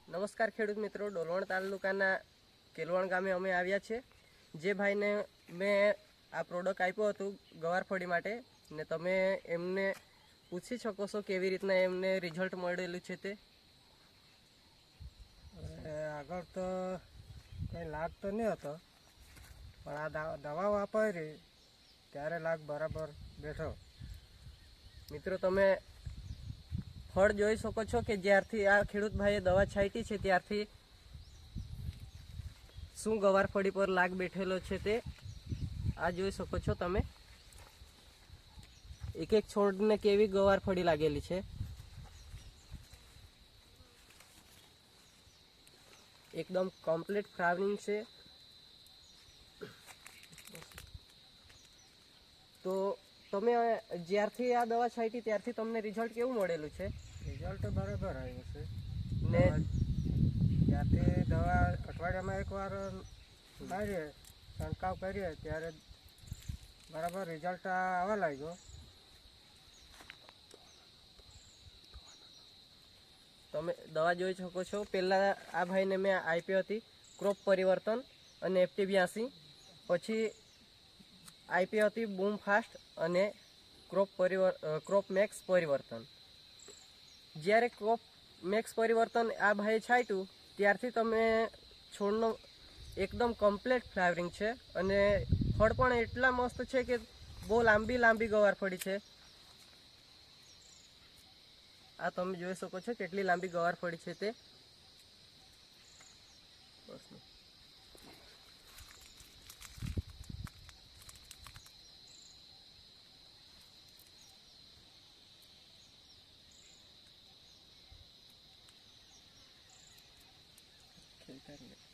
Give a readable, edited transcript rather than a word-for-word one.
નમસ્કાર ખેડૂત મિત્રો, ડોલવણ તાલુકાના કેલવણ ગામે અમે આવ્યા છે। જે ભાઈને મેં આ પ્રોડક્ટ આપ્યો હતું ગવારફળી માટે, ને તમે એમને પૂછી શકો છો કેવી રીતના એમને રિઝલ્ટ મળેલું છે તે। આગળ તો કંઈ લાગ તો નહીં હતો, પણ આ દવા વાપરી ત્યારે લાગ બરાબર બેઠો। મિત્રો તમે ફળ જોઈ શકો છો કે જ્યારથી આ ખેડૂત ભાઈએ દવા છાંટી છે ત્યારથી શું ગવારફળી પર લાગ બેઠેલો છે તે આ જોઈ શકો છો તમે। એક એક છોડને કેવી ગવારફળી લાગેલી છે, એકદમ કમ્પ્લીટ ફ્લાવરિંગ છે। તો તમે જ્યારથી આ દવા છાંટી ત્યારથી તમને રિઝલ્ટ કેવું મળેલું છે? રિઝલ્ટ બરાબર આવ્યું છે ને ત્યારથી દવા અઠવાડિયામાં એકવાર મારીએ, છંટકાવ કરીએ ત્યારે બરાબર રિઝલ્ટ આવવા લાગ્યો। તમે દવા જોઈ શકો છો। પહેલાં આ ભાઈને મેં આપી હતી ક્રોપ પરિવર્તન અને FT82, પછી આપી હતી બૂમ ફાસ્ટ અને ક્રોપ મેક્સ પરિવર્તન। જ્યારે ક્રોપ મેક્સ પરિવર્તન આ ભાઈએ છાંટ્યું ત્યારથી તમે છોડનો એકદમ કમ્પ્લીટ ફ્લાવરિંગ છે અને ફળ પણ એટલા મસ્ત છે કે બહુ લાંબી ગવારફળી છે। આ તમે જોઈ શકો છો કેટલી લાંબી ગવારફળી છે તે।